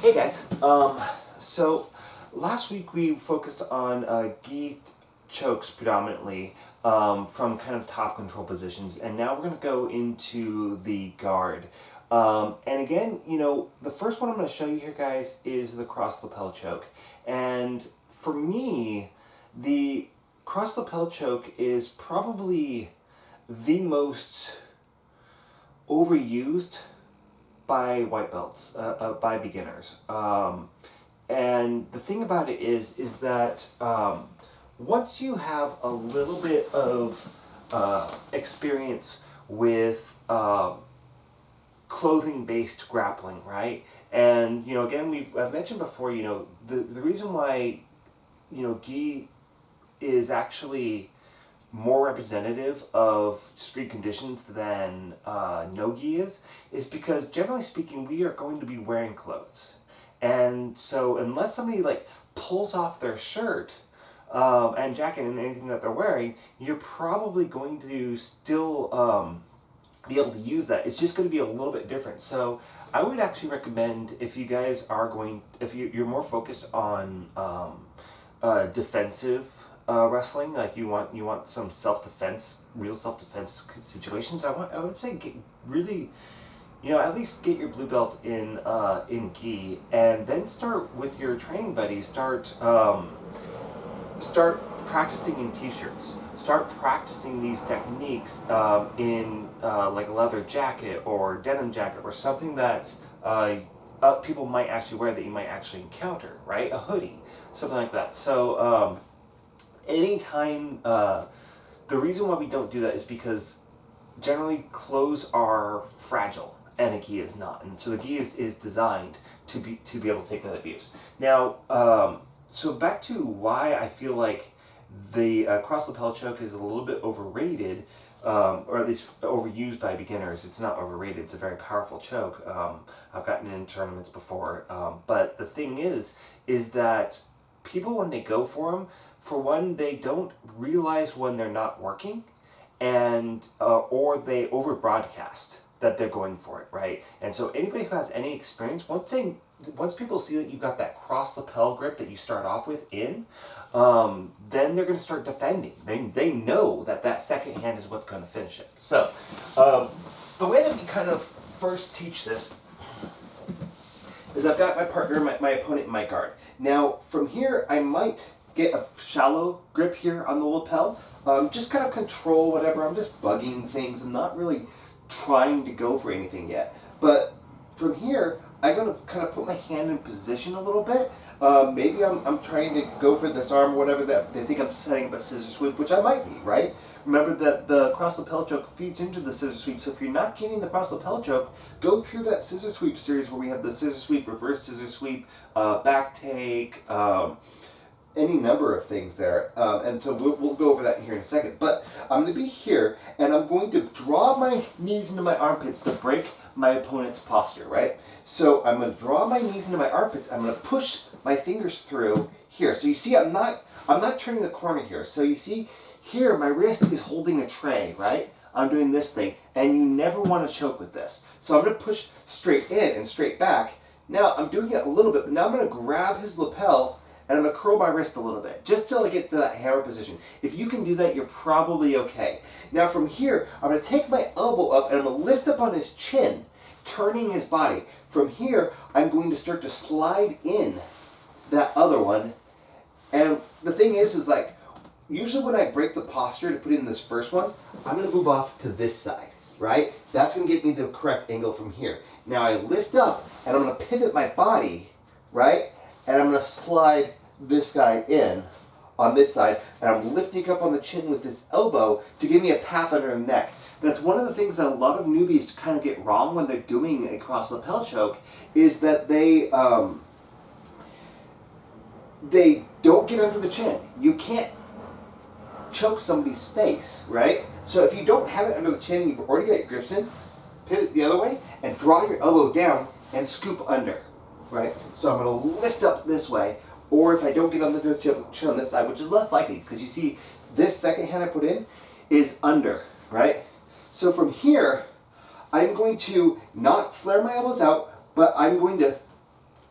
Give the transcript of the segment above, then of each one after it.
Hey guys, so last week we focused on gi chokes predominantly from kind of top control positions, and now we're going to go into the guard. And again, the first one I'm going to show you here, guys, is the cross lapel choke. And for me, the cross lapel choke is probably the most overused by white belts, by beginners. And the thing about it is that once you have a little bit of experience with clothing-based grappling, right? And again, I've mentioned before, the reason why gi is actually more representative of street conditions than no gi is because generally speaking we are going to be wearing clothes, and so unless somebody pulls off their shirt and jacket and anything that they're wearing, you're probably going to still be able to use that. It's just going to be a little bit different. So I would actually recommend, if you guys are if you're more focused on defensive wrestling, like you want some self-defense, real self-defense situations, I would say really, at least get your blue belt in gi, and then start with your training buddies. Start practicing in t-shirts. Start practicing these techniques in like a leather jacket or denim jacket or something that people might actually wear, that you might actually encounter, right? A hoodie, something like that. So anytime, the reason why we don't do that is because generally clothes are fragile and a gi is not, and so the gi is designed to be able to take that abuse. Now, so back to why I feel like the cross lapel choke is a little bit overrated, or at least overused by beginners. It's not overrated. It's a very powerful choke. I've gotten in tournaments before, but the thing is that people, when they go for them, for one, they don't realize when they're not working, and or they over broadcast that they're going for it, right? And so anybody who has any experience, once people see that you've got that cross lapel grip that you start off with then they're going to start defending. They know that second hand is what's going to finish it. So the way that we kind of first teach this is I've got my partner, my opponent, in my guard. Now from here I might get a shallow grip here on the lapel, just kind of control whatever. I'm just bugging things. I'm not really trying to go for anything yet. But from here, I'm going to kind of put my hand in position a little bit. Maybe I'm trying to go for this arm or whatever that they think I'm setting up a scissor sweep, which I might be, right? Remember that the cross lapel choke feeds into the scissor sweep, so if you're not getting the cross lapel choke, go through that scissor sweep series where we have the scissor sweep, reverse scissor sweep, back take, any number of things there, and so we'll go over that here in a second. But I'm going to be here, and I'm going to draw my knees into my armpits to break my opponent's posture, right? So I'm going to draw my knees into my armpits. I'm going to push my fingers through here. So you see, I'm not turning the corner here. So you see here, my wrist is holding a tray, right? I'm doing this thing, and you never want to choke with this. So I'm going to push straight in and straight back. Now I'm doing it a little bit, but now I'm going to grab his lapel, and I'm going to curl my wrist a little bit, just till I get to that hammer position. If you can do that, you're probably okay. Now from here, I'm going to take my elbow up, and I'm going to lift up on his chin, turning his body. From here, I'm going to start to slide in that other one. And the thing is like, usually when I break the posture to put in this first one, I'm going to move off to this side, right? That's going to get me the correct angle from here. Now I lift up, and I'm going to pivot my body, right? And I'm going to slide this guy in on this side, and I'm lifting up on the chin with this elbow to give me a path under the neck. That's one of the things that a lot of newbies kind of get wrong when they're doing a cross lapel choke, is that they don't get under the chin. You can't choke somebody's face, right? So if you don't have it under the chin, you've already got your grips in, pivot the other way, and draw your elbow down and scoop under, right? So I'm going to lift up this way, or if I don't get under the chin on this side, which is less likely, because you see this second hand I put in is under, right? So from here, I'm going to not flare my elbows out, but I'm going to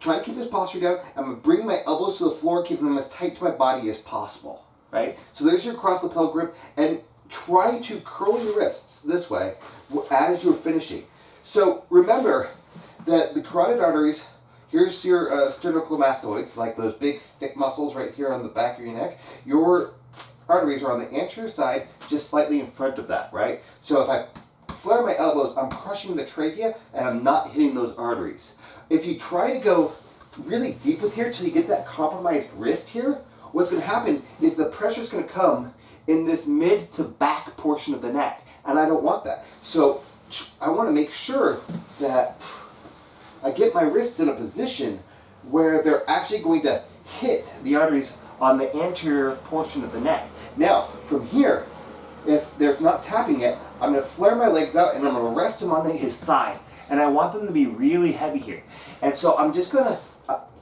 try to keep this posture down. I'm going to bring my elbows to the floor, keeping them as tight to my body as possible, right? So there's your cross lapel grip, and try to curl your wrists this way as you're finishing. So remember that the carotid arteries, here's your sternocleidomastoids, like those big thick muscles right here on the back of your neck. Your arteries are on the anterior side, just slightly in front of that, right? So if I flare my elbows, I'm crushing the trachea and I'm not hitting those arteries. If you try to go really deep with here till you get that compromised wrist here, what's going to happen is the pressure is going to come in this mid to back portion of the neck, and I don't want that. So I want to make sure that I get my wrists in a position where they're actually going to hit the arteries on the anterior portion of the neck. Now, from here, if they're not tapping it, I'm going to flare my legs out and I'm going to rest them on his thighs. And I want them to be really heavy here. And so I'm just going to,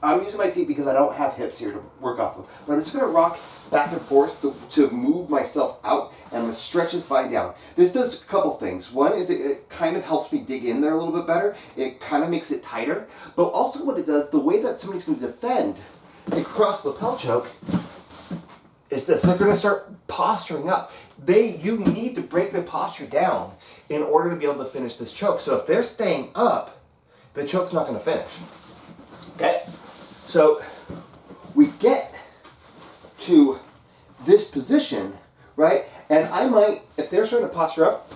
I'm using my feet because I don't have hips here to work off of. But I'm just going to rock back and forth to move myself out, and I'm going to stretch his body down. This does a couple things. One is it kind of helps me dig in there a little bit better. It kind of makes it tighter. But also what it does, the way that somebody's going to defend a cross lapel choke is this. They're going to start posturing up. You need to break the posture down in order to be able to finish this choke. So if they're staying up, the choke's not going to finish. Okay? So we get to this position, right? And I might, if they're starting to posture up,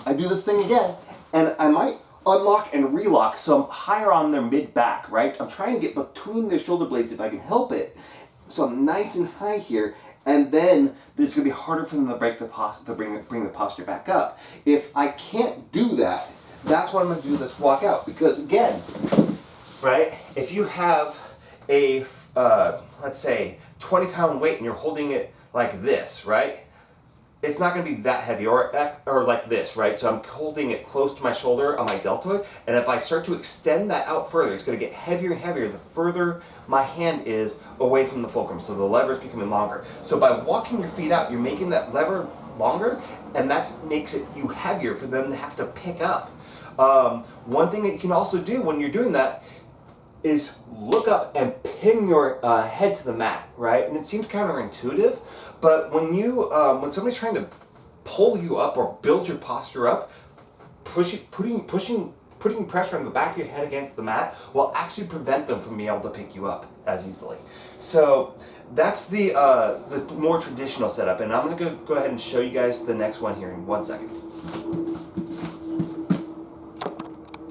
I do this thing again, and I might unlock and relock so I'm higher on their mid-back, right? I'm trying to get between their shoulder blades if I can help it. So I'm nice and high here, and then it's going to be harder for them to break the bring the posture back up. If I can't do that, that's what I'm going to do this walk out. Because again, right, if you have a, let's say, 20-pound weight and you're holding it like this, right? It's not going to be that heavy, or like this, right? So I'm holding it close to my shoulder on my deltoid, and if I start to extend that out further, it's going to get heavier and heavier the further my hand is away from the fulcrum, so the lever is becoming longer. So by walking your feet out, you're making that lever longer, and that makes it you heavier for them to have to pick up. One thing that you can also do when you're doing that is look up and pin your head to the mat, right? And it seems counterintuitive, but when when somebody's trying to pull you up or build your posture up, putting pressure on the back of your head against the mat will actually prevent them from being able to pick you up as easily. So that's the more traditional setup, and I'm going to go ahead and show you guys the next one here in 1 second.